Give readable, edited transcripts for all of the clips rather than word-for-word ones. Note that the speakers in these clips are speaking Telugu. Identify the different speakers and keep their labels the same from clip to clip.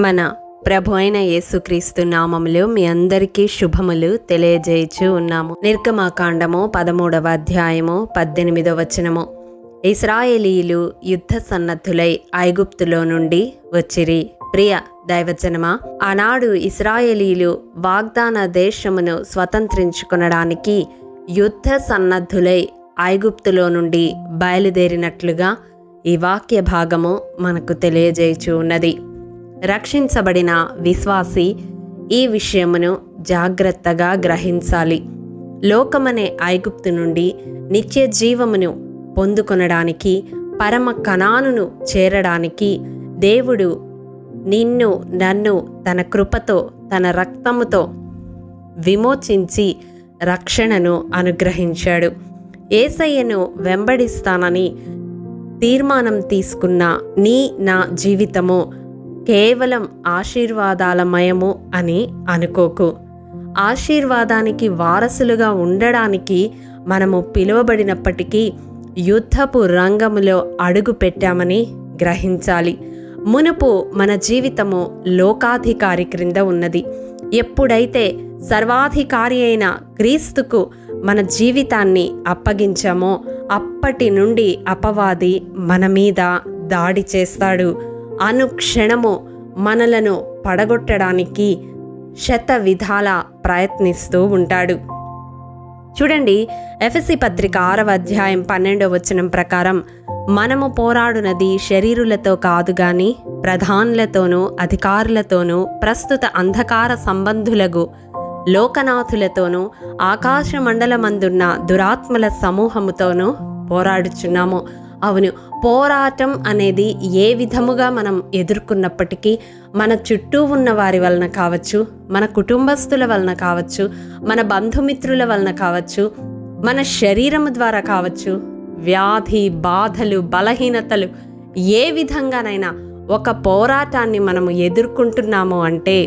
Speaker 1: మన ప్రభు అయిన యేసుక్రీస్తు నామములో మీ అందరికీ శుభములు తెలియజేయచ్చు ఉన్నాము. నిర్గమాకాండము 13వ అధ్యాయము 18వ వచనము. ఇశ్రాయేలీయులు యుద్ధ సన్నద్ధులై ఐగుప్తులో నుండి వచ్చిరి. ప్రియ దైవజనమా, ఆనాడు ఇశ్రాయేలీయులు వాగ్దాన దేశమును స్వతంత్రించుకొనడానికి యుద్ధ సన్నద్ధులై ఐగుప్తులో నుండి బయలుదేరినట్లుగా ఈ వాక్య భాగము మనకు తెలియజేయచ్చు ఉన్నది. రక్షించబడిన విశ్వాసి ఈ విషయమును జాగ్రత్తగా గ్రహించాలి. లోకమనే ఐగుప్తు నుండి నిత్య జీవమును పొందుకొనడానికి, పరమ కనానును చేరడానికి దేవుడు నిన్ను నన్ను తన కృపతో తన రక్తముతో విమోచించి రక్షణను అనుగ్రహించాడు. యేసయ్యను వెంబడిస్తానని తీర్మానం తీసుకున్న నా జీవితము కేవలం ఆశీర్వాదాలమయము అని అనుకోకు. ఆశీర్వాదానికి వారసులుగా ఉండడానికి మనము పిలువబడినప్పటికీ యుద్ధపు రంగములో అడుగు పెట్టామని గ్రహించాలి. మునుపు మన జీవితము లోకాధికారి క్రింద ఉన్నది. ఎప్పుడైతే సర్వాధికారి అయిన క్రీస్తుకు మన జీవితాన్ని అప్పగించామో అప్పటి నుండి అపవాది మన మీద దాడి చేస్తాడు. అనుక్షణము మనలను పడగొట్టడానికి శత విధాల ప్రయత్నిస్తూ ఉంటాడు. చూడండి, ఎఫెసీ పత్రిక 6వ అధ్యాయం 12వ వచనం ప్రకారం, మనము పోరాడునది శరీరులతో కాదు గాని ప్రధానులతోనూ అధికారులతోనూ ప్రస్తుత అంధకార సంబంధులకు లోకనాథులతోనూ ఆకాశ మండలమందున్న దురాత్మల సమూహముతోనూ పోరాడుచున్నాము. అవును, పోరాటం అనేది ఏ విధముగా మనం ఎదుర్కొన్నప్పటికీ మన చుట్టూ ఉన్న వారి వలన కావచ్చు, మన కుటుంబస్తుల వలన కావచ్చు, మన బంధుమిత్రుల వలన కావచ్చు, మన శరీరము ద్వారా కావచ్చు, వ్యాధి బాధలు బలహీనతలు ఏ విధంగానైనా ఒక పోరాటాన్ని మనము ఎదుర్కొంటున్నాము అంటే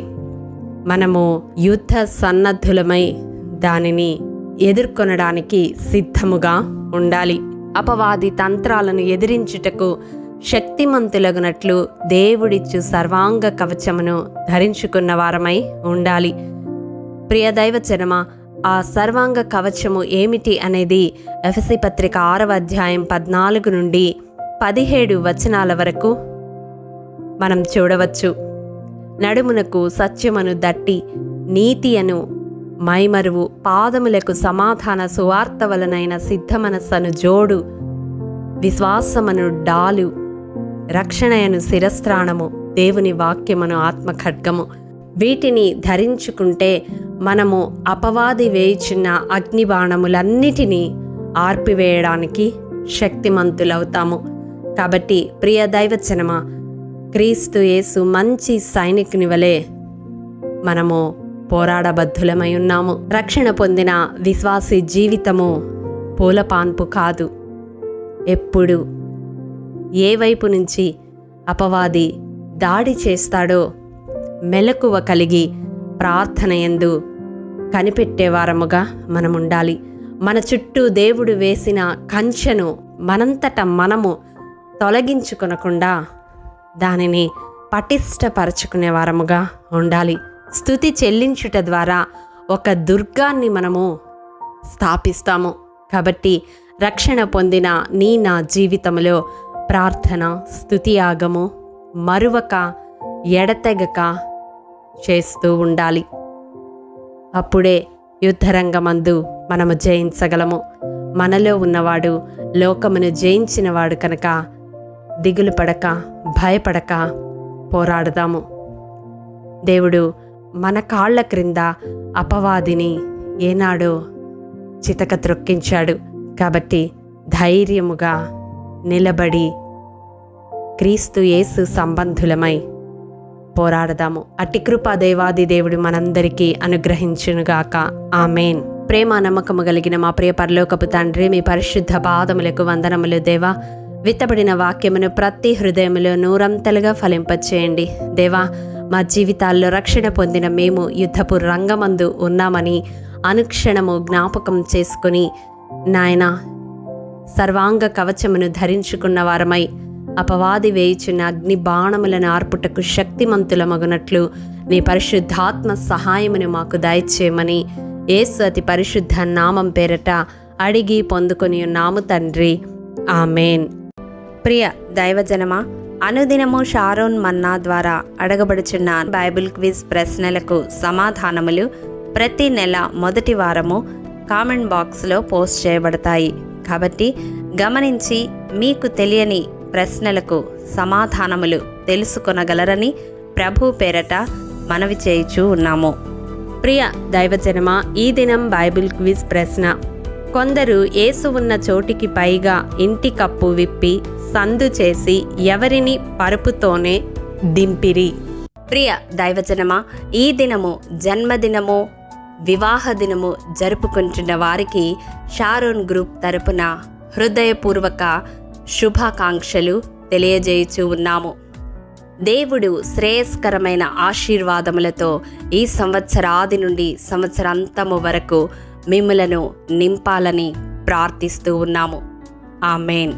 Speaker 1: మనము యుద్ధ సన్నద్ధులమై దానిని ఎదుర్కొనడానికి సిద్ధముగా ఉండాలి. అపవాది తంత్రాలను ఎదిరించుటకు శక్తిమంతులగునట్లు దేవుడిచ్చు సర్వాంగ కవచమును ధరించుకున్న వారమై ఉండాలి. ప్రియ దైవజనమా, ఆ సర్వాంగ కవచము ఏమిటి అనేది ఎఫెసీ పత్రిక 6వ అధ్యాయం 14 నుండి 17 వచనాల వరకు మనం చూడవచ్చు. నడుమునకు సత్యమును దట్టి, నీతి అను మైమరువు, పాదములకు సమాధాన సువార్త వలనైన సిద్ధమనస్సను జోడు, విశ్వాసమను డాలు, రక్షణయను శిరస్త్రాణము, దేవుని వాక్యమును ఆత్మఖడ్గము. వీటిని ధరించుకుంటే మనము అపవాది వేయుచున్న అగ్నిబాణములన్నిటినీ ఆర్పివేయడానికి శక్తిమంతులవుతాము. కాబట్టి ప్రియ దైవజనమా, క్రీస్తు యేసు మంచి సైనికుని వలె మనము పోరాడబద్ధులమై ఉన్నాము. రక్షణ పొందిన విశ్వాసి జీవితము పూలపాన్పు కాదు. ఎప్పుడు ఏ వైపు నుంచి అపవాది దాడి చేస్తాడో మెలకువ కలిగి ప్రార్థన యందు కనిపెట్టేవారముగా మనం ఉండాలి. మన చుట్టూ దేవుడు వేసిన కంచెను మనంతట మనము తొలగించుకొనకుండా దానిని పటిష్టపరచుకునే వారముగా ఉండాలి. స్తుతి చెల్లించుట ద్వారా ఒక దుర్గాన్ని మనము స్థాపిస్తాము. కాబట్టి రక్షణ పొందిన నా జీవితంలో ప్రార్థన, స్తుతి యాగము మరువక ఎడతెగక చేస్తూ ఉండాలి. అప్పుడే యుద్ధరంగమందు మనము జయించగలము. మనలో ఉన్నవాడు లోకమును జయించినవాడు కనుక దిగులు పడక భయపడక పోరాడదాము. దేవుడు మన కాళ్ల క్రింద అపవాదిని ఏనాడో చితక త్రొక్కించాడు. కాబట్టి ధైర్యముగా నిలబడి క్రీస్తు యేసు సంబంధులమై పోరాడదాము. అట్టి కృపా దేవాది దేవుడు మనందరికీ అనుగ్రహించునుగాక. ఆమేన్. ప్రేమ నమ్మకము కలిగిన మా ప్రియ పరలోకపు తండ్రి, మీ పరిశుద్ధ పాదములకు వందనములు. దేవా, విత్తబడిన వాక్యమును ప్రతి హృదయములో నూరంతలుగా ఫలింపచేయండి. దేవా, మా జీవితాల్లో రక్షణ పొందిన మేము యుద్ధపు రంగమందు ఉన్నామని అనుక్షణము జ్ఞాపకం చేసుకుని నాయన సర్వాంగ కవచమును ధరించుకున్న వారమై అపవాది వేయుచున్న అగ్ని బాణములను ఆర్పుటకు శక్తిమంతులమగునట్లు నీ పరిశుద్ధాత్మ సహాయమును మాకు దయచేయమని యేసు అతి పరిశుద్ధ నామం పేరట అడిగి పొందుకొని ఉన్నాము తండ్రి, ఆమెన్. ప్రియ దైవజనమా, అనుదినము షారోన్ మన్నా ద్వారా అడగబడుచున్న బైబిల్ క్విజ్ ప్రశ్నలకు సమాధానములు ప్రతి నెల మొదటి వారము కామెంట్ బాక్స్లో పోస్ట్ చేయబడతాయి. కాబట్టి గమనించి మీకు తెలియని ప్రశ్నలకు సమాధానములు తెలుసుకొనగలరని ప్రభు పేరట మనవి చేయుచూ ఉన్నాము. ప్రియ దైవజనమా, ఈ దినం బైబిల్ క్విజ్ ప్రశ్న: కొందరు యేసు ఉన్న చోటికి పైగా ఇంటి కప్పు విప్పి సందు చేసి ఎవరిని పరుపుతోనే దింపిరి? ప్రియ దైవజనమా, ఈ దినము జన్మదినము, వివాహ దినము జరుపుకుంటున్న వారికి షారోన్ గ్రూప్ తరపున హృదయపూర్వక శుభాకాంక్షలు తెలియజేయుచూ ఉన్నాము. దేవుడు శ్రేయస్కరమైన ఆశీర్వాదములతో ఈ సంవత్సరాది నుండి సంవత్సరాంతము వరకు మిమ్ములను నింపాలని ప్రార్థిస్తూ ఉన్నాము. ఆమేన్.